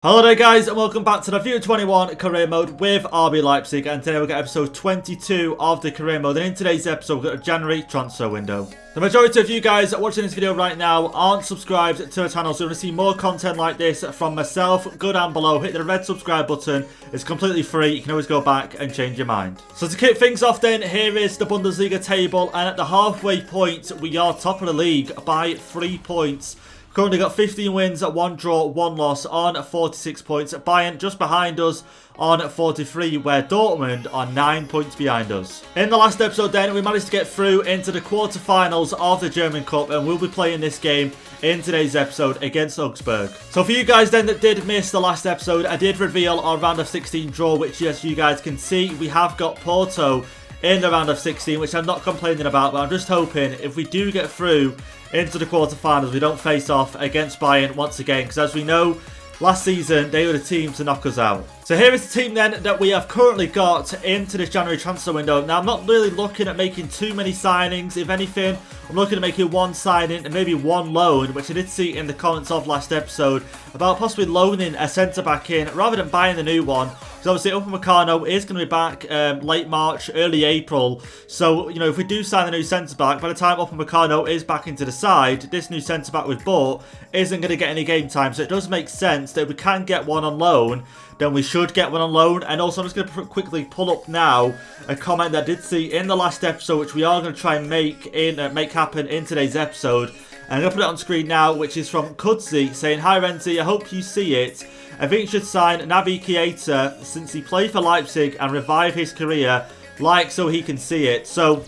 Hello there guys and welcome back to the FIFA 21 career mode with RB Leipzig, and today we've got episode 22 of the career mode, and in today's episode we've got a January transfer window. The majority of you guys watching this video right now aren't subscribed to the channel, so if you want to see more content like this from myself, go down below, hit the red subscribe button. It's completely free, you can always go back and change your mind. So to kick things off then, here is the Bundesliga table, and at the halfway point we are top of the league by 3 points. Currently got 15 wins, 1 draw, 1 loss on 46 points. Bayern just behind us on 43, where Dortmund are 9 points behind us. In the last episode then, we managed to get through into the quarterfinals of the German Cup, and we'll be playing this game in today's episode against Augsburg. So for you guys then that did miss the last episode, I did reveal our round of 16 draw, which as you guys can see, we have got Porto in the round of 16, which I'm not complaining about, but I'm just hoping if we do get through into the quarterfinals, we don't face off against Bayern once again, because as we know, last season they were the team to knock us out. So here is the team then that we have currently got into this January transfer window. Now I'm not really looking at making too many signings. If anything, I'm looking at making 1 signing and maybe 1 loan, which I did see in the comments of last episode about possibly loaning a centre back in rather than buying the new one. Because obviously Upamecano is going to be back late March, early April. So, you know, if we do sign a new centre-back, by the time Upamecano is back into the side, this new centre-back we've bought isn't going to get any game time. So it does make sense that if we can get one on loan, then we should get one on loan. And also I'm just going to quickly pull up now a comment that I did see in the last episode, which we are going to try and make happen in today's episode. And I'm going to put it on screen now, which is from Kudzi saying, "Hi Renzy, I hope you see it. I think you should sign NABY KEITA since he played for Leipzig and revive his career, like so he can see it." So,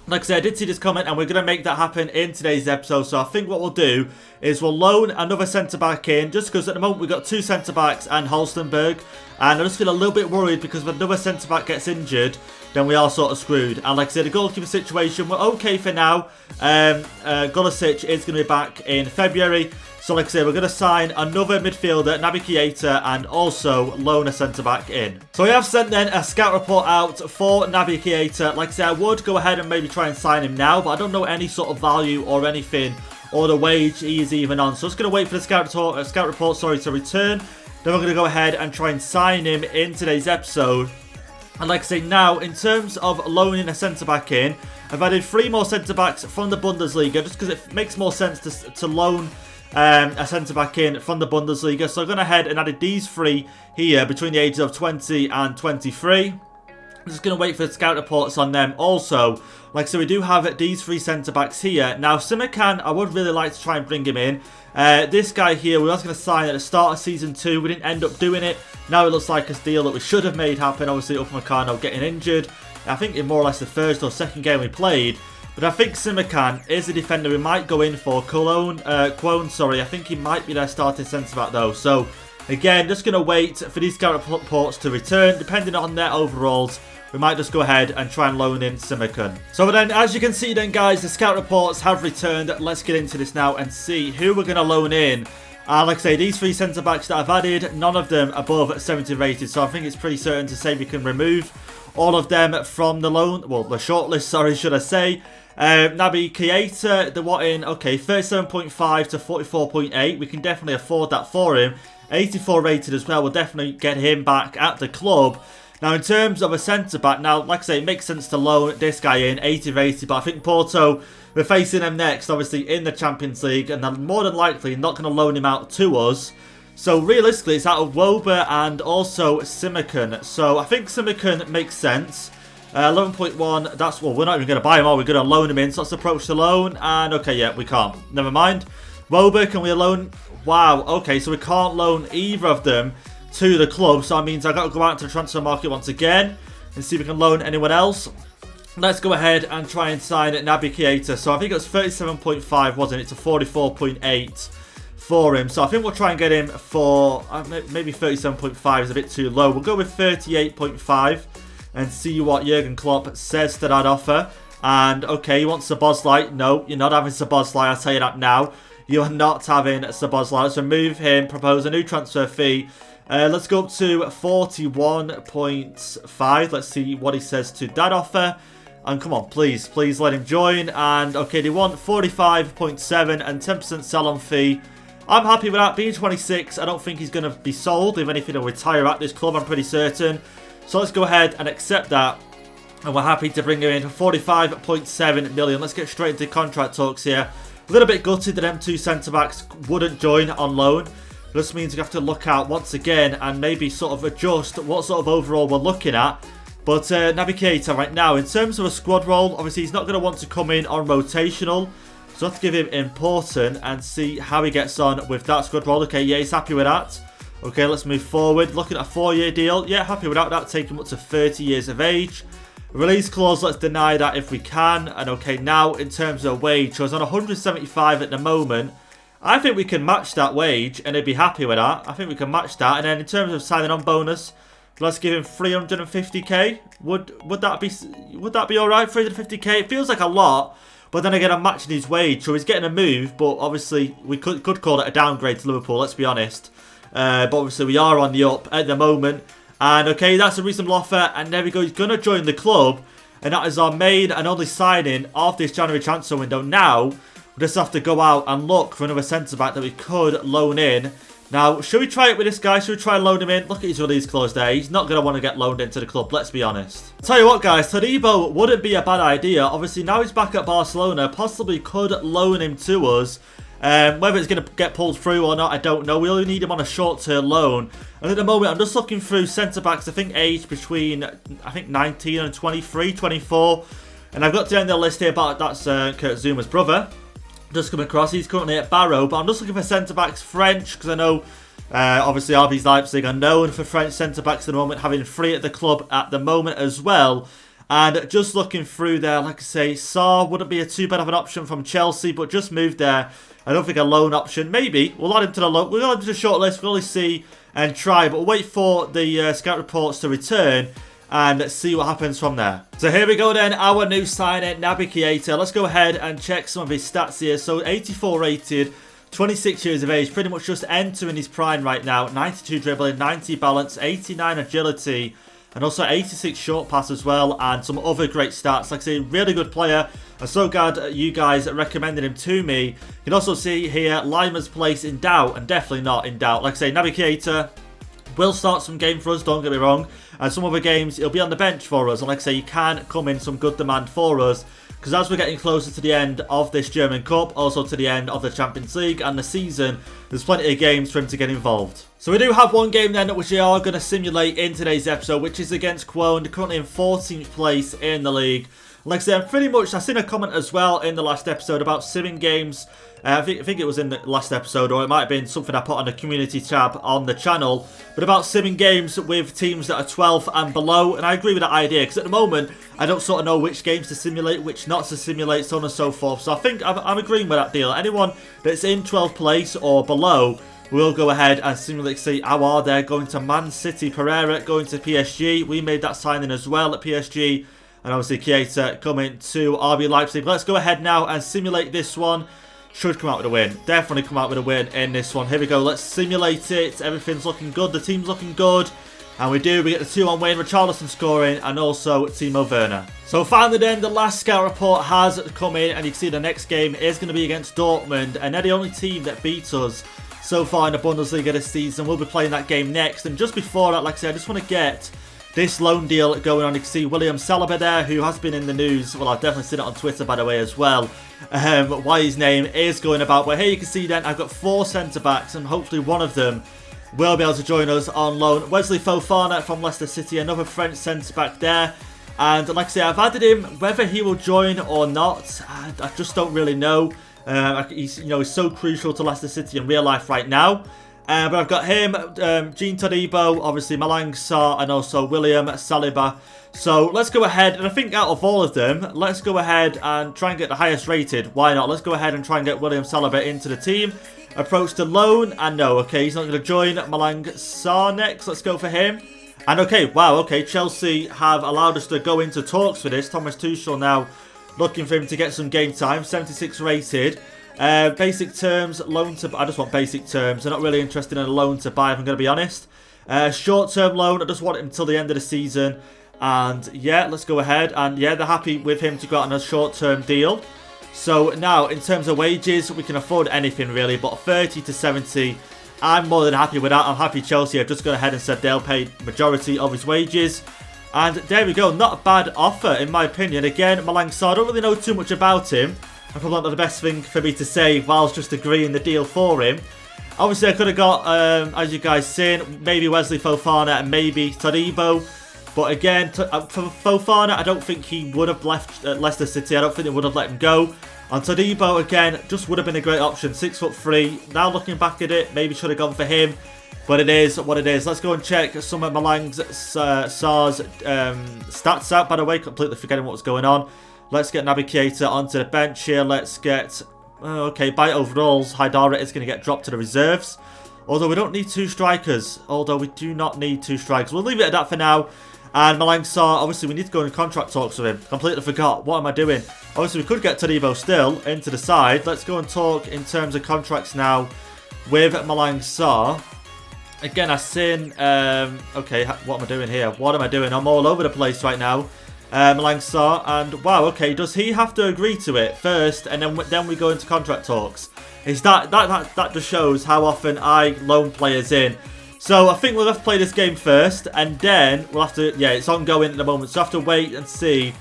like I said, I did see this comment and we're going to make that happen in today's episode. So I think what we'll do is we'll loan another centre-back in, just because at the moment we've got 2 centre-backs and Holstenberg. And I just feel a little bit worried because if another centre-back gets injured, then we are sort of screwed. And like I said, the goalkeeper situation, we're okay for now. Golisic is going to be back in February. So like I said, we're going to sign another midfielder, NABY KEITA, and also loan a centre-back in. So we have sent then a scout report out for NABY KEITA. Like I said, I would go ahead and maybe try and sign him now, but I don't know any sort of value or anything, or the wage he is even on. So I'm just going to wait for the scout report to return. Then we're going to go ahead and try and sign him in today's episode. And like I say, now, in terms of loaning a centre-back in, I've added 3 more centre-backs from the Bundesliga, just because it makes more sense to loan a centre-back in from the Bundesliga. So I've gone ahead and added these 3 here between the ages of 20 and 23. I'm just going to wait for the scout reports on them also. Like I said, we do have these 3 centre-backs here. Now, Simakan, I would really like to try and bring him in. This guy here, we were going to sign at the start of Season 2. We didn't end up doing it. Now it looks like a deal that we should have made happen. Obviously, Upamecano getting injured. I think in more or less the first or second game we played. But I think Simakan is the defender we might go in for. Quone, sorry. I think he might be their starting centre-back though. So, again, just going to wait for these scout reports to return. Depending on their overalls, we might just go ahead and try and loan in Simakan. So then, as you can see then, guys, the scout reports have returned. Let's get into this now and see who we're going to loan in. Like I say, these 3 centre-backs that I've added, none of them above 70 rated. So I think it's pretty certain to say we can remove all of them from the loan. Well, the shortlist, sorry, should I say. NABY KEITA, the what in, okay, 37.5 to 44.8. We can definitely afford that for him. 84 rated as well. We'll definitely get him back at the club. Now, in terms of a centre-back, now, like I say, it makes sense to loan this guy in, 80 rated, but I think Porto, we're facing them next, obviously, in the Champions League, and they're more than likely not going to loan him out to us. So, realistically, it's out of Wober and also Simakan. So, I think Simakan makes sense. 11.1, that's, well, we're not even going to buy him, are we? We're going to loan him in, so let's approach the loan, and, okay, yeah, we can't. Never mind. Wober, can we loan? Wow, okay, so we can't loan either of them to the club, so that means I've got to go out to the transfer market once again and see if we can loan anyone else. Let's go ahead and try and sign NABY KEITA. So I think it was 37.5, wasn't it, to 44.8 for him. So I think we'll try and get him for maybe 37.5 is a bit too low. We'll go with 38.5 and see what Jurgen Klopp says to that offer. And okay, he wants Szoboszlai. No, you're not having Szoboszlai, I'll tell you that now. You're not having Szoboszlai. Let's remove him, propose a new transfer fee. Let's go up to 41.5. Let's see what he says to that offer. And come on, please let him join. And okay, they want 45.7 and 10% sell-on fee I'm happy with that. Being 26, I don't think he's going to be sold. If anything, he'll retire at this club, I'm pretty certain. So let's go ahead and accept that. And we're happy to bring him in for 45.7 million. Let's get straight into contract talks here. A little bit gutted that M2 centre-backs wouldn't join on loan. This means we have to look out once again and maybe sort of adjust what sort of overall we're looking at. But NABY KEITA right now, in terms of a squad role, obviously he's not going to want to come in on rotational. So I have to give him important and see how he gets on with that squad role. Okay, yeah, he's happy with that. Okay, let's move forward. Looking at a 4-year deal. Yeah, happy without that. Take him up to 30 years of age. Release clause, let's deny that if we can. And okay, now in terms of wage, so he's on 175 at the moment. I think we can match that wage and he'd be happy with that. I think we can match that. And then in terms of signing on bonus, let's give him 350k. Would that be alright? 350k? It feels like a lot. But then again, I'm matching his wage, so he's getting a move. But obviously, we could call it a downgrade to Liverpool, let's be honest. But obviously, we are on the up at the moment. And okay, that's a reasonable offer. And there we go, he's going to join the club. And that is our main and only signing of this January transfer window. Now, we just have to go out and look for another centre-back that we could loan in. Now, should we try it with this guy? Should we try and loan him in? Look at his release clause there. He's not going to want to get loaned into the club, let's be honest. Tell you what, guys, Todibo wouldn't be a bad idea. Obviously, now he's back at Barcelona, possibly could loan him to us. Whether it's going to get pulled through or not, I don't know. We only need him on a short-term loan. And at the moment, I'm just looking through centre-backs, I think aged between, 19 and 23, 24. And I've got to the end of the list here, but that's Kurt Zuma's brother. Just come across, he's currently at Barrow, but I'm just looking for centre-backs French, because I know, obviously, RB Leipzig are known for French centre-backs at the moment, having 3 at the club at the moment as well. And just looking through there, like I say, Sarr wouldn't be too bad of an option from Chelsea, but just moved there. I don't think a loan option, maybe. We'll add him to the loan, we'll add him to the short list, we'll only see and try, but we'll wait for the scout reports to return and see what happens from there. So here we go then, our new signing, NABY KEITA. Let's go ahead and check some of his stats here. So 84 rated, 26 years of age, pretty much just entering his prime right now. 92 dribbling, 90 balance, 89 agility, and also 86 short pass as well, and some other great stats. Like I say, really good player. I'm so glad you guys recommended him to me. You can also see here, Lima's place in doubt, and definitely not in doubt. Like I say, NABY KEITA will start some game for us, don't get me wrong. And some other games, he'll be on the bench for us. And like I say, he can come in some good demand for us. Because as we're getting closer to the end of this German Cup, also to the end of the Champions League and the season, there's plenty of games for him to get involved. So we do have one game then, which we are going to simulate in today's episode, which is against Cologne, currently in 14th place in the league. Like I said, pretty much, I've seen a comment as well in the last episode about simming games. I think it was in the last episode, or it might have been something I put on the community tab on the channel, but about simming games with teams that are 12th and below, and I agree with that idea, because at the moment, I don't sort of know which games to simulate, which not to simulate, so on and so forth, so I think I'm agreeing with that deal. Anyone that's in 12th place or below, we'll go ahead and simulate, see how are they going to Man City. Pereira going to PSG, we made that signing as well at PSG, and obviously KEITA coming to RB Leipzig. Let's go ahead now and simulate this one. Should come out with a win. Definitely come out with a win in this one. Here we go. Let's simulate it. Everything's looking good. The team's looking good. And we do. We get the 2-1 win. Richarlison scoring. And also Timo Werner. So finally then, the last scout report has come in. And you can see the next game is going to be against Dortmund. And they're the only team that beat us so far in the Bundesliga this season. We'll be playing that game next. And just before that, like I said, I just want to get this loan deal going on. You can see William Saliba there, who has been in the news. Well, I've definitely seen it on Twitter, by the way, as well. Why his name is going about. But here you can see then, I've got 4 centre-backs, and hopefully one of them will be able to join us on loan. Wesley Fofana from Leicester City, another French centre-back there. And like I say, I've added him. Whether he will join or not, I just don't really know. He's so crucial to Leicester City in real life right now. But I've got him, Jean Todibo, obviously Malang Sarr, and also William Saliba. So let's go ahead, and I think out of all of them, let's go ahead and try and get the highest rated. Why not? Let's go ahead and try and get William Saliba into the team. Approach to loan, and no, okay, he's not going to join. Malang Sarr next, let's go for him. And okay, wow, okay, Chelsea have allowed us to go into talks for this. Thomas Tuchel now looking for him to get some game time, 76 rated. Basic terms, loan to... I just want basic terms. I'm not really interested in a loan to buy, if I'm going to be honest. Short-term loan, I just want him until the end of the season. And yeah, let's go ahead. And yeah, they're happy with him to go out on a short-term deal. So now, in terms of wages, we can afford anything really, but 30 to 70, I'm more than happy with that. I'm happy Chelsea have just gone ahead and said they'll pay majority of his wages. And there we go, not a bad offer in my opinion. Again, Malang Sarr, I don't really know too much about him. And probably not the best thing for me to say whilst just agreeing the deal for him. Obviously, I could have got, as you guys seen, maybe Wesley Fofana and maybe Todibo. But again, for Fofana, I don't think he would have left Leicester City. I don't think they would have let him go. And Todibo, again, just would have been a great option. 6'3". Now looking back at it, maybe should have gone for him. But it is what it is. Let's go and check some of Malang Sarr's stats out. By the way, completely forgetting what was going on. Let's get NABY KEITA onto the bench here. Let's get... okay, by overalls, Haidara is going to get dropped to the reserves. Although we don't need 2 strikers. Although we do not need 2 strikers. We'll leave it at that for now. And Malang Sarr, obviously we need to go in contract talks with him. Completely forgot. What am I doing? Obviously we could get Todibo still into the side. Let's go and talk in terms of contracts now with Malang Sarr. Again, I've seen... okay, what am I doing here? What am I doing? I'm all over the place right now. Malang Sarr, and wow, okay, does he have to agree to it first, and then we go into contract talks? Is that just shows how often I loan players in. So I think we'll have to play this game first, and then we'll have to, yeah, it's ongoing at the moment, so I have to wait and see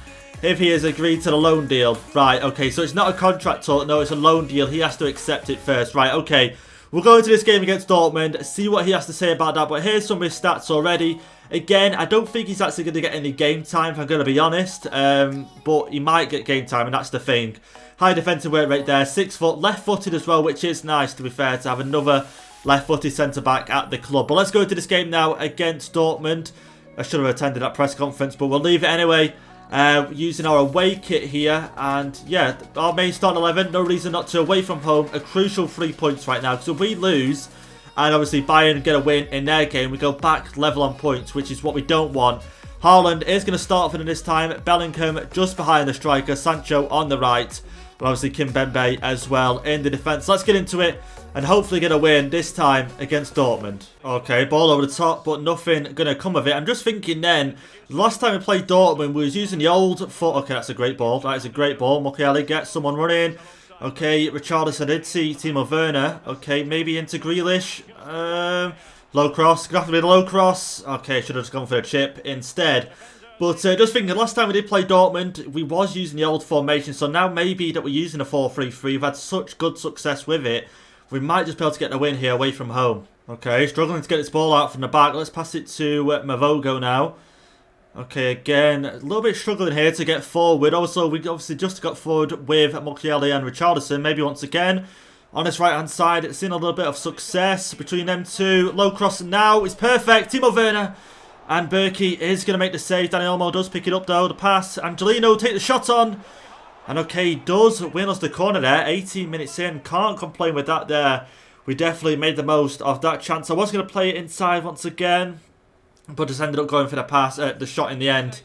if he has agreed to the loan deal. Right, okay, so it's not a contract talk, no, it's a loan deal. He has to accept it first. Right, okay. We'll go into this game against Dortmund, see what he has to say about that, but here's some of his stats already. Again, I don't think he's actually going to get any game time, if I'm going to be honest, but he might get game time, and that's the thing. High defensive work rate there, 6 foot, left-footed as well, which is nice, to be fair, to have another left-footed centre-back at the club. But let's go into this game now against Dortmund. I should have attended that press conference, but we'll leave it anyway. Using our away kit here, and yeah, our main starting 11, no reason not to. Away from home, a crucial 3 points right now, because if we lose, and obviously Bayern get a win in their game, we go back level on points, which is what we don't want. Haaland is going to start for them this time, Bellingham just behind the striker, Sancho on the right, but obviously Kimpembe as well in the defence. Let's get into it and hopefully get a win this time against Dortmund. Okay, ball over the top, but nothing going to come of it. I'm just thinking then, last time we played Dortmund, we was using the old foot. Okay, that's a great ball. That is a great ball. Mukiele gets someone running. Okay, Richarlison, I did see Timo Werner. Okay, maybe into Grealish. Low cross. Gonna have to be the low cross. Okay, should have just gone for a chip instead. But just thinking, last time we did play Dortmund, we was using the old formation. So now maybe that we're using a 4-3-3. We've had such good success with it. We might just be able to get the win here away from home. Okay, struggling to get this ball out from the back. Let's pass it to Mavogo now. Okay, again, a little bit struggling here to get forward. Also, we obviously just got forward with Mukiele and Richarlison. Maybe once again, on this right-hand side, it's seen a little bit of success between them two. Low cross now is perfect. Timo Werner and Berkey is going to make the save. Dani Olmo does pick it up though. The pass. Angelino take the shot on. And okay, does win us the corner there. 18 minutes in. Can't complain with that there. We definitely made the most of that chance. I was going to play it inside once again, but just ended up going for the pass, the shot in the end.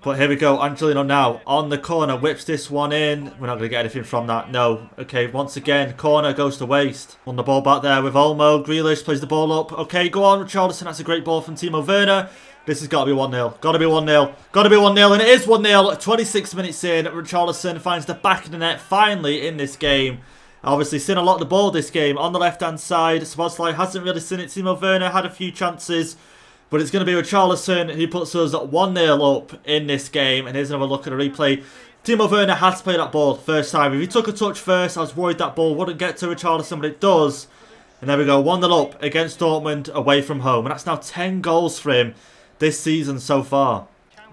But here we go, Angelino now on the corner, whips this one in. We're not going to get anything from that, no. Okay, once again, corner goes to waste. On the ball back there with Olmo. Grealish plays the ball up. Okay, go on, Richarlison. That's a great ball from Timo Werner. This has got to be 1-0. Got to be 1-0. Got to be 1-0, and it is 1-0. 26 minutes in, Richarlison finds the back of the net finally in this game. Obviously, seen a lot of the ball this game. On the left-hand side, Szoboszlai hasn't really seen it. Timo Werner had a few chances. But it's going to be Richarlison who puts us 1-0 up in this game. And here's another look at the replay. Timo Werner has to play that ball first time. If he took a touch first, I was worried that ball wouldn't get to Richarlison, but it does. And there we go, 1-0 up against Dortmund away from home. And that's now 10 goals for him this season so far.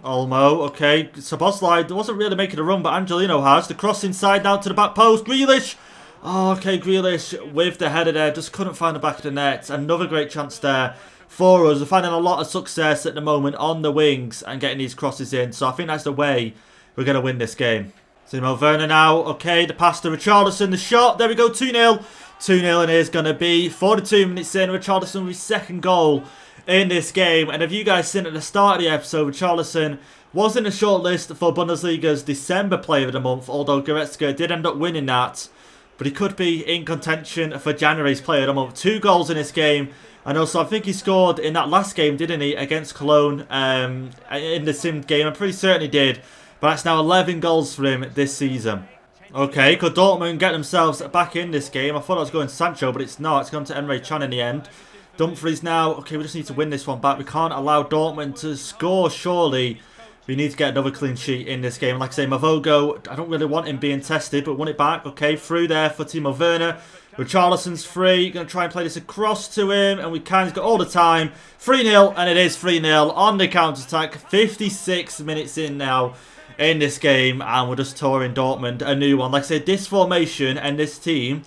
Olmo, okay. Szoboszlai wasn't really making a run, but Angelino has. The cross inside now to the back post. Grealish. Oh, okay, Grealish with the header there. Just couldn't find the back of the net. Another great chance there for us. We're finding a lot of success at the moment on the wings and getting these crosses in. So I think that's the way we're going to win this game. Timo Werner now. Okay, the pass to Richarlison. The shot. There we go. 2-0. 2-0 and it is going to be 42 minutes in. Richarlison with his second goal in this game. And if you guys seen at the start of the episode, Richarlison was in a short list for Bundesliga's December Player of the Month. Although Goretzka did end up winning that. But he could be in contention for January's Player of the Month. 2 goals in this game. And also, I think he scored in that last game, didn't he, against Cologne in the sim game. I'm pretty certain he did. But that's now 11 goals for him this season. Okay, could Dortmund get themselves back in this game? I thought I was going Sancho, but it's not. It's gone to Emre Can in the end. Dumfries now. Okay, we just need to win this one back. We can't allow Dortmund to score, surely. We need to get another clean sheet in this game. Like I say, Mavogo, I don't really want him being tested, but won it back. Okay, through there for Timo Werner. Richarlison's free. Going to try and play this across to him, and we can. He's got all the time. 3-0, and it is 3-0 on the counter-attack. 56 minutes in now in this game, and we're just touring Dortmund a new one. Like I said, this formation and this team,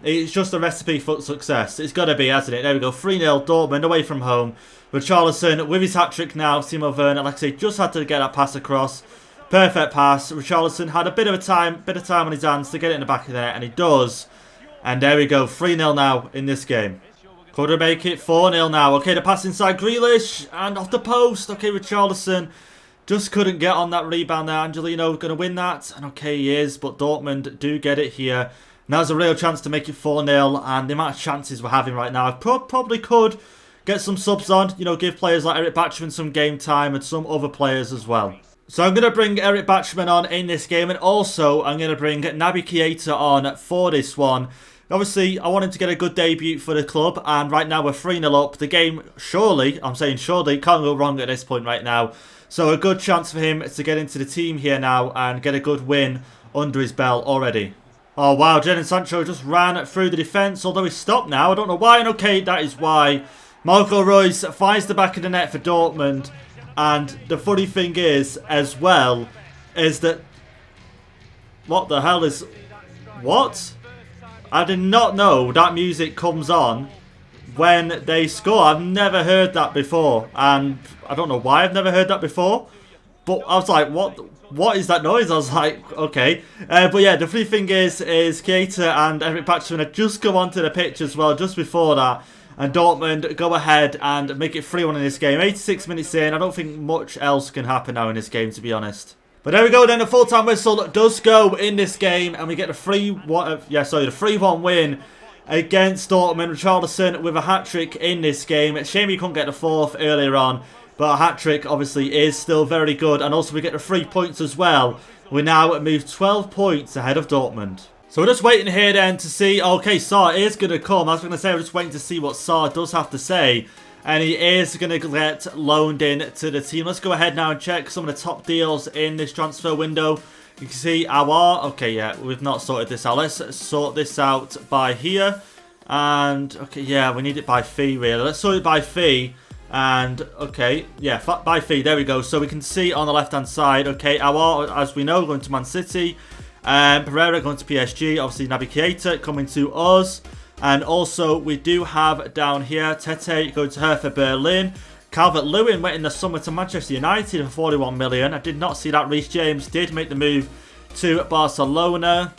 it's just a recipe for success. It's got to be, hasn't it? There we go. 3-0 Dortmund away from home. Richarlison with his hat-trick now. Timo Werner, like I say, just had to get that pass across. Perfect pass. Richarlison had a bit of time on his hands to get it in the back of there, and he does. And there we go. 3-0 now in this game. Could we make it 4-0 now? Okay, the pass inside Grealish, and off the post. Okay, Richarlison just couldn't get on that rebound there. Angelino going to win that. And okay, he is. But Dortmund do get it here. Now's a real chance to make it 4-0. And the amount of chances we're having right now, I probably could get some subs on. You know, give players like Eric Bachmann some game time and some other players as well. So I'm going to bring Eric Bachmann on in this game. And also, I'm going to bring Naby Keita on for this one. Obviously, I wanted to get a good debut for the club. And right now, we're 3-0 up. The game, surely, I'm saying surely, can't go wrong at this point right now. So a good chance for him to get into the team here now and get a good win under his belt already. Oh wow, Jadon Sancho just ran through the defence, although he's stopped now. I don't know why, and okay, that is why. Marco Reus finds the back of the net for Dortmund. And the funny thing is, as well, is that... What the hell is... What? I did not know that music comes on when they score. I've never heard that before, and I don't know why I've never heard that before, but I was like, what is that noise? I was like, okay. But yeah, the funny thing is Keita and Eric Bachmann had just come onto the pitch as well just before that, and Dortmund go ahead and make it 3-1 in this game. 86 minutes in. I don't think much else can happen now in this game, to be honest. But there we go then, the full-time whistle does go in this game, and we get the 3-1 win against Dortmund. Richarlison with a hat-trick in this game. It's a shame he couldn't get the fourth earlier on, but a hat-trick obviously is still very good. And also we get the 3 points as well. We now move 12 points ahead of Dortmund. So we're just waiting here then to see. Okay, Sarr is going to come. I was going to say we're just waiting to see what Sarr does have to say. And he is going to get loaned in to the team. Let's go ahead now and check some of the top deals in this transfer window. You can see our... Okay, yeah, we've not sorted this out. Let's sort this out by here. And, okay, yeah, we need it by fee, really. Let's sort it by fee. And, okay, yeah, by fee. There we go. So we can see on the left-hand side, okay, our, as we know, going to Man City. Pereira going to PSG. Obviously, Naby Keita coming to us. And also, we do have down here, Tete going to Hertha Berlin. Calvert-Lewin went in the summer to Manchester United for 41 million. I did not see that. Reece James did make the move to Barcelona.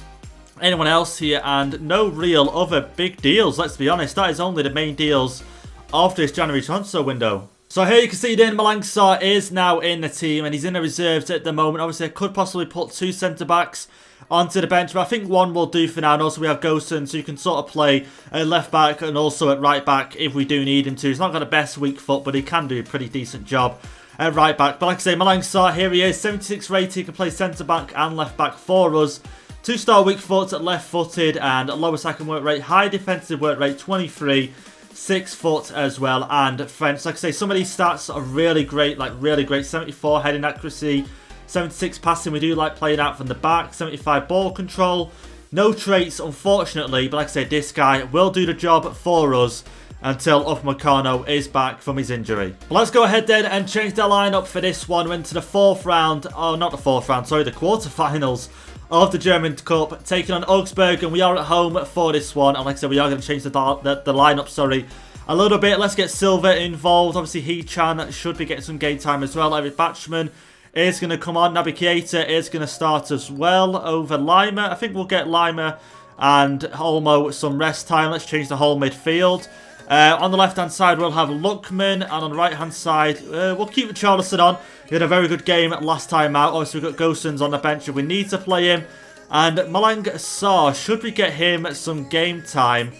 Anyone else here? And no real other big deals, let's be honest. That is only the main deals of this January transfer window. So here you can see then Malang Sarr is now in the team and he's in the reserves at the moment. Obviously, I could possibly put 2 centre-backs onto the bench, but I think 1 will do for now. And also we have Gosens, so you can sort of play at left back and also at right back if we do need him to. He's not got the best weak foot, but he can do a pretty decent job at right back. But like I say, Malang Sarr, here he is, 76 rated. He can play centre back and left back for us. 2-star weak foot, left footed, and lower second work rate, high defensive work rate, 23. 6 foot as well, and French. Like I say, some of these stats are really great, like really great. 74 heading accuracy, 76 passing. We do like playing out from the back. 75 ball control. No traits, unfortunately, but like I say, this guy will do the job for us until Upamecano is back from his injury. But let's go ahead then and change the lineup for this one. We're into the 4th round. Oh, not the 4th round, sorry, the quarterfinals of the German Cup, taking on Augsburg, and we are at home for this one. And like I said, we are going to change the lineup, sorry, a little bit. Let's get Silva involved. Obviously, He-Chan should be getting some game time as well. Eric Bachmann is going to come on. Naby Keita is going to start as well over Lima. I think we'll get Lima and Olmo some rest time. Let's change the whole midfield. On the left-hand side, we'll have Lookman, and on the right-hand side, we'll keep Richarlison on. He had a very good game last time out. Obviously, we've got Gosens on the bench if we need to play him. And Malang Sarr, should we get him some game time?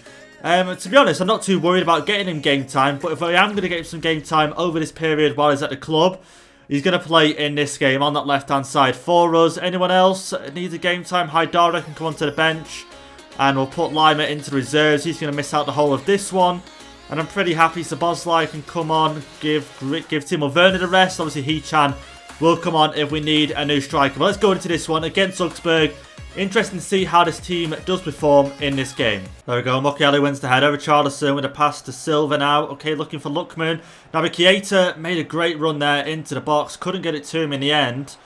To be honest, I'm not too worried about getting him game time, but if I am going to get him some game time over this period while he's at the club, He's going to play in this game on that left-hand side for us. Anyone else needs a game time? Haidara can come onto the bench. And we'll put Lima into the reserves. He's going to miss out the whole of this one. And I'm pretty happy Szoboszlai can come on, give Timo Werner the rest. Obviously, Hee-chan will come on if we need a new striker. But let's go into this one against Augsburg. Interesting to see how this team does perform in this game. There we go. Mukiele wins the header. Richarlison with a pass to Silva now. Okay, looking for Lookman. Naby Keita made a great run there into the box. Couldn't get it to him in the end.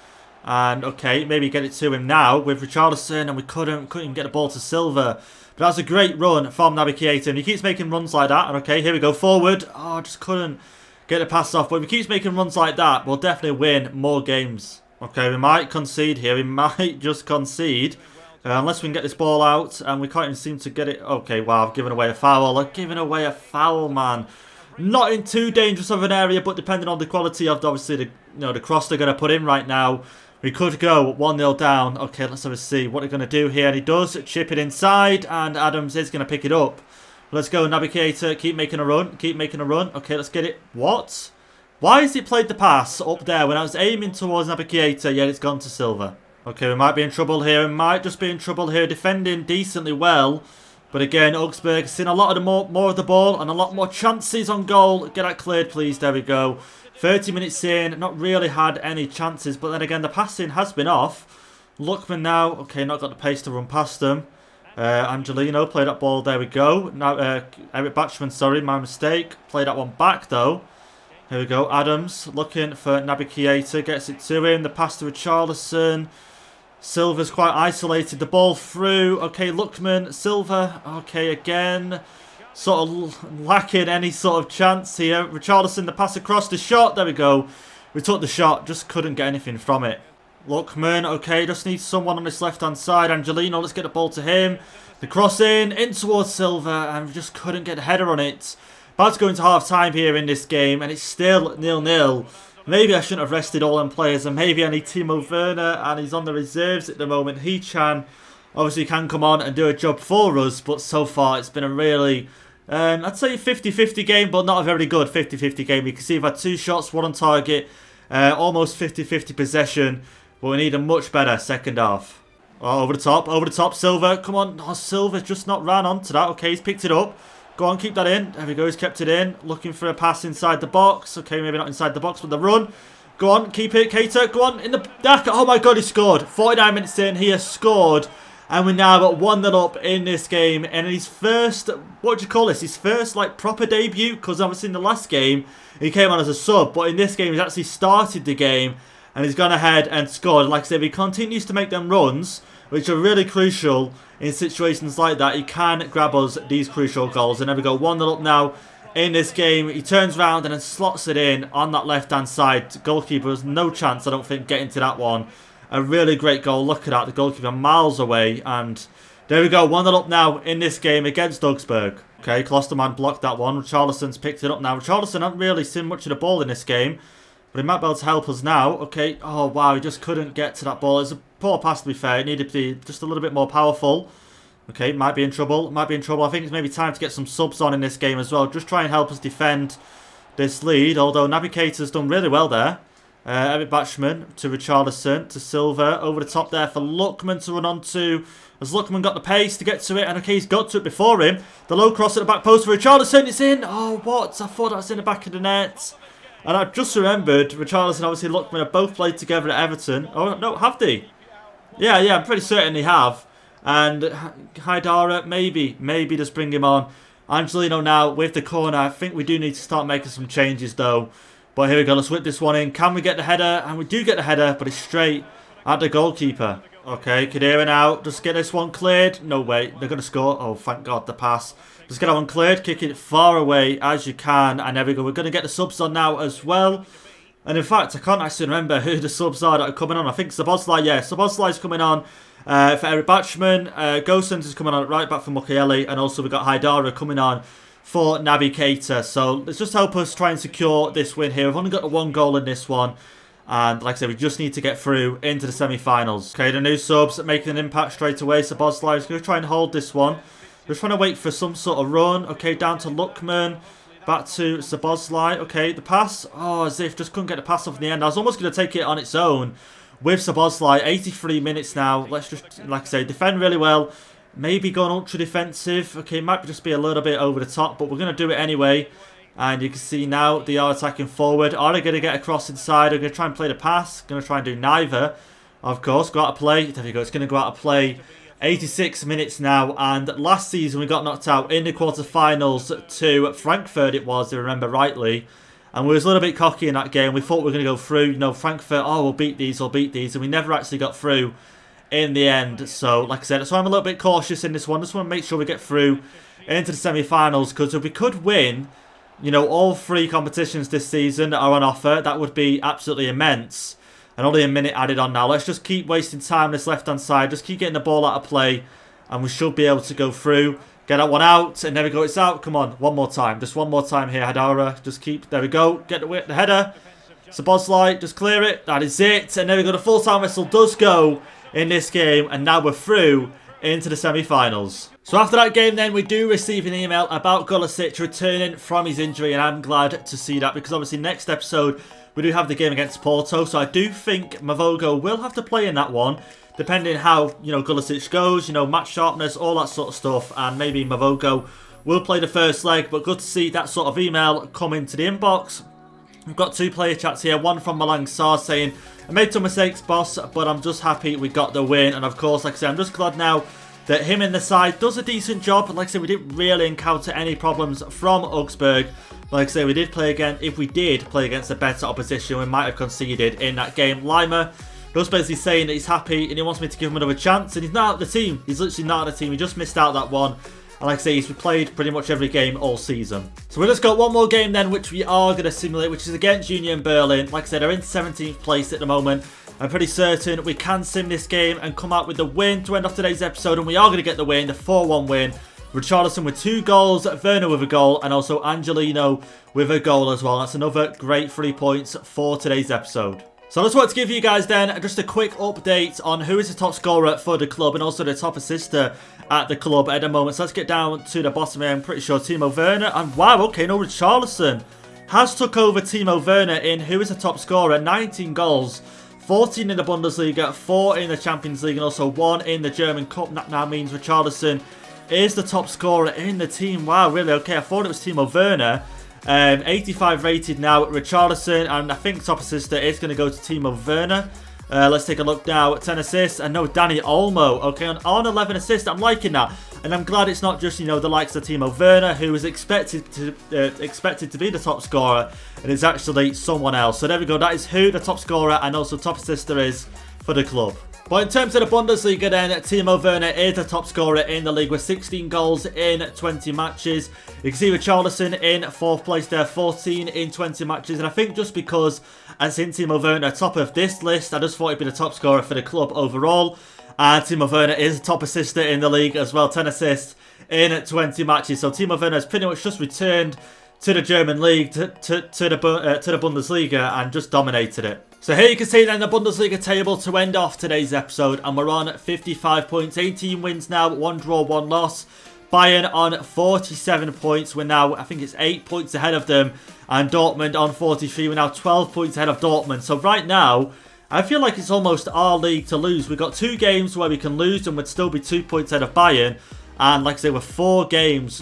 And okay, maybe get it to him now with Richarlison, and we couldn't get the ball to Silva. But that's a great run from Naby Keita, and he keeps making runs like that. And okay, here we go, forward. Oh, just couldn't get the pass off. But if he keeps making runs like that, we'll definitely win more games. Okay, we might concede here. We might just concede. Unless we can get this ball out, and we can't even seem to get it. Okay, wow, I've given away a foul. I've given away a foul, man. Not in too dangerous of an area, but depending on the quality of obviously the cross they're going to put in right now, we could go 1-0 down. Okay, let's have a see what they're going to do here. And he does chip it inside, and Adams is going to pick it up. Let's go, Naby Keita. Keep making a run. Keep making a run. Okay, let's get it. What? Why has he played the pass up there when I was aiming towards Naby Keita, yet it's gone to Silva? Okay, we might be in trouble here. We might just be in trouble here. Defending decently well. But again, Augsburg seen a lot of the more of the ball and a lot more chances on goal. Get that cleared, please. There we go. 30 minutes in, not really had any chances. But then again, the passing has been off. Lookman now. Okay, not got the pace to run past them. Angelino played that ball. There we go. Now, Eric Bachmann, sorry, my mistake. Played that one back, though. Here we go. Adams looking for Naby Keita. Gets it to him. The pass to Richarlison. Silva's quite isolated. The ball through. Okay, Lookman. Silva. Okay, again. Sort of lacking any sort of chance here. Richarlison, the pass across the shot. There we go. We took the shot. Just couldn't get anything from it. Lookman. Okay, just needs someone on this left-hand side. Angelino, let's get the ball to him. The cross in towards Silva. And we just couldn't get a header on it. About to go into half-time here in this game. And it's still 0-0. Maybe I shouldn't have rested all them players, and maybe I need Timo Werner, and he's on the reserves at the moment. Hee-chan obviously can come on and do a job for us, but so far it's been a really, I'd say 50-50 game, but not a very good 50-50 game. You can see we've had 2 shots, 1 on target, almost 50-50 possession, but we need a much better second half. Oh, over the top, Silva, come on. Oh, Silva just not ran onto that. Okay, he's picked it up. Go on, keep that in. There we go, he's kept it in. Looking for a pass inside the box. Okay, maybe not inside the box, but the run. Go on, keep it, Keita. Go on, in the back. Oh my god, he scored. 49 minutes in, he has scored. And we now got 1-0 up in this game. And his first, what do you call this? His first, like, proper debut. Because obviously in the last game, he came on as a sub. But in this game, he's actually started the game. And he's gone ahead and scored. Like I said, if he continues to make them runs, which are really crucial in situations like that, he can grab us these crucial goals. And there we go, 1-0 up now in this game. He turns around and then slots it in on that left-hand side. Goalkeeper has no chance, I don't think, getting to that one. A really great goal. Look at that, the goalkeeper miles away. And there we go, 1-0 up now in this game against Augsburg. Okay, Klosterman blocked that one. Richarlison's picked it up now. Richarlison hasn't really seen much of the ball in this game, but he might be able to help us now. Okay, oh wow, he just couldn't get to that ball. It's a poor pass, to be fair. It needed to be just a little bit more powerful. Okay, might be in trouble. Might be in trouble. I think it's maybe time to get some subs on in this game as well. Just try and help us defend this lead. Although Naby Keita's done really well there. Eric Bachmann to Richarlison to Silva. Over the top there for Lookman to run onto. As Lookman got the pace to get to it. And okay, he's got to it before him. The low cross at the back post for Richarlison. It's in. Oh, what? I thought that was in the back of the net. And I've just remembered, Richarlison, obviously, Lookman have both played together at Everton. Oh, no, have they? Yeah, I'm pretty certain they have. And Haidara, maybe just bring him on. Angelino now with the corner. I think we do need to start making some changes, though. But here we go, let's whip this one in. Can we get the header? And we do get the header, but it's straight at the goalkeeper. Okay, Khedira now. Just get this one cleared. No way, they're going to score. Oh, thank God, the pass. Just get that one cleared, kick it far away as you can. And there we go, we're going to get the subs on now as well. And in fact, I can't actually remember who the subs are that are coming on. I think Szoboszlai, yeah, Szoboszlai's coming on for Eric Bachmann. Gosens is coming on at right back for Mukiele. And also we've got Haidara coming on for Naby Keita. So let's just help us try and secure this win here. We've only got the 1 goal in this one. And like I said, we just need to get through into the semi-finals. Okay, the new subs making an impact straight away. Szoboszlai is going to try and hold this one. We're trying to wait for some sort of run. Okay, down to Lookman. Back to Szoboszlai. Okay, the pass. Oh, as if just couldn't get the pass off in the end. I was almost going to take it on its own with Szoboszlai. 83 minutes now. Let's just, like I say, defend really well. Maybe going ultra defensive. Okay, it might just be a little bit over the top, but we're going to do it anyway. And you can see now they are attacking forward. Are they going to get across inside? Are they going to try and play the pass? Going to try and do neither. Of course, go out of play. There we go. It's going to go out of play. 86 minutes now, and last season we got knocked out in the quarterfinals to Frankfurt, it was, if I remember rightly, and we was a little bit cocky in that game. We thought we were going to go through, you know, Frankfurt, oh, we'll beat these, and we never actually got through in the end. So, like I said, that's why I'm a little bit cautious in this one. Just want to make sure we get through into the semi-finals, because if we could win, you know, all 3 competitions this season that are on offer, that would be absolutely immense. And only a minute added on now. Let's just keep wasting time this left-hand side. Just keep getting the ball out of play. And we should be able to go through. Get that one out. And there we go. It's out. Come on. One more time. Just one more time here, Hadara. Just keep... There we go. Get the header. Szoboszlai. Just clear it. That is it. And there we go. The full-time whistle does go in this game. And now we're through into the semi-finals. So after that game then, we do receive an email about Gulisic returning from his injury. And I'm glad to see that. Because obviously next episode... we do have the game against Porto, so I do think Mavogo will have to play in that one, depending how, you know, Gulisic goes, you know, match sharpness, all that sort of stuff, and maybe Mavogo will play the first leg, but good to see that sort of email come into the inbox. We've got 2 player chats here, one from Malang Sarr saying, I made some mistakes, boss, but I'm just happy we got the win, and of course, like I said, I'm just glad now that him in the side does a decent job. Like I said, we didn't really encounter any problems from Augsburg. Like I say, we did play again. If we did play against a better opposition, we might have conceded in that game. Lima just basically saying that he's happy and he wants me to give him another chance. And he's not out of the team. He's literally not out of the team. He just missed out that one. And like I say, he's played pretty much every game all season. So we've just got one more game then, which we are going to simulate, which is against Union Berlin. Like I said, they're in 17th place at the moment. I'm pretty certain we can sim this game and come out with the win to end off today's episode. And we are going to get the win, the 4-1 win. Richarlison with 2 goals, Werner with a goal, and also Angelino with a goal as well. That's another great 3 points for today's episode. So I just wanted to give you guys then just a quick update on who is the top scorer for the club and also the top assister at the club at the moment. So let's get down to the bottom here. I'm pretty sure Timo Werner, and wow, okay, no, Richarlison has took over Timo Werner in who is the top scorer, 19 goals. 14 in the Bundesliga, 4 in the Champions League, and also 1 in the German Cup. That now means Richarlison is the top scorer in the team. Wow, really? Okay, I thought it was Timo Werner. 85 rated now, Richarlison, and I think top assister is going to go to Timo Werner. Let's take a look now. 10 assists, and no, Dani Olmo. Okay, on 11 assists, I'm liking that. And I'm glad it's not just, you know, the likes of Timo Werner, who was expected to be the top scorer, and it's actually someone else. So there we go. That is who the top scorer and also top assister is for the club. But in terms of the Bundesliga then, Timo Werner is the top scorer in the league with 16 goals in 20 matches. You can see Richarlison in 4th place there, 14 in 20 matches. And I think just because I've seen Timo Werner top of this list, I just thought he'd be the top scorer for the club overall. And Timo Werner is the top assister in the league as well, 10 assists in 20 matches. So Timo Werner has pretty much just returned to the German league, to the Bundesliga, and just dominated it. So here you can see then the Bundesliga table to end off today's episode, and we're on 55 points, 18 wins now, 1 draw, 1 loss. Bayern on 47 points, we're now, I think it's 8 points ahead of them, and Dortmund on 43, we're now 12 points ahead of Dortmund. So right now, I feel like it's almost our league to lose. We've got 2 games where we can lose and we'd still be 2 points ahead of Bayern. And like I say, we're 4 wins,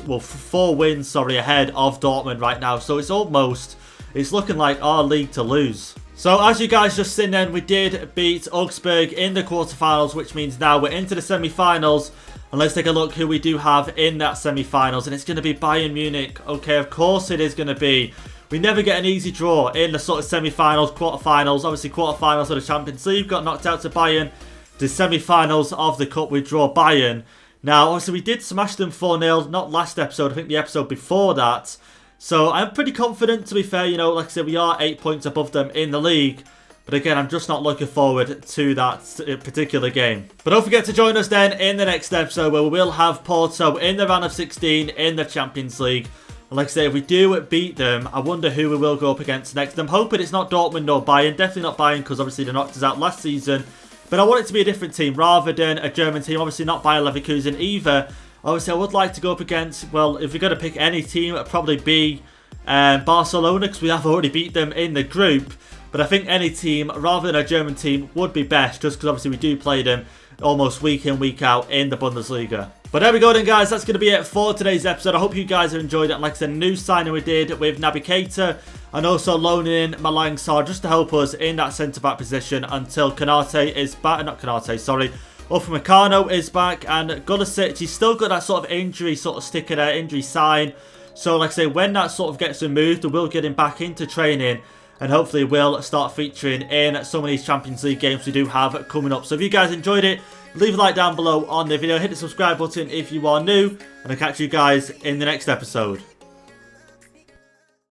ahead of Dortmund right now. So it's looking like our league to lose. So as you guys just seen then, we did beat Augsburg in the quarterfinals, which means now we're into the semi-finals. And let's take a look who we do have in that semi-finals. And it's going to be Bayern Munich. Okay, of course it is going to be. We never get an easy draw in the sort of semi-finals, quarterfinals. Obviously, quarterfinals of the Champions League got knocked out to Bayern. The semi-finals of the Cup, we draw Bayern. Now, obviously, we did smash them 4-0, not last episode, I think the episode before that. So, I'm pretty confident, to be fair, you know, like I said, we are 8 points above them in the league. But again, I'm just not looking forward to that particular game. But don't forget to join us then in the next episode where we will have Porto in the round of 16 in the Champions League. And like I say, if we do beat them, I wonder who we will go up against next. I'm hoping it's not Dortmund or Bayern. Definitely not Bayern because obviously they knocked us out last season. But I want it to be a different team rather than a German team. Obviously not Bayer Leverkusen either. Obviously I would like to go up against, well, if we're going to pick any team, it would probably be Barcelona, because we have already beat them in the group. But I think any team, rather than a German team, would be best, just because obviously we do play them almost week in, week out in the Bundesliga. But there we go then, guys. That's going to be it for today's episode. I hope you guys have enjoyed it. And like I said, new signing we did with NABY KEITA, and also loaning in Malang Sarr just to help us in that centre-back position until Konate is back. Not Konate, sorry. Upamecano is back, and Gulisic, he's still got that sort of injury sort of sticker there, injury sign. So like I say, when that sort of gets removed, we'll get him back into training, and hopefully we'll start featuring in some of these Champions League games we do have coming up. So if you guys enjoyed it, leave a like down below on the video, hit the subscribe button if you are new, and I'll catch you guys in the next episode.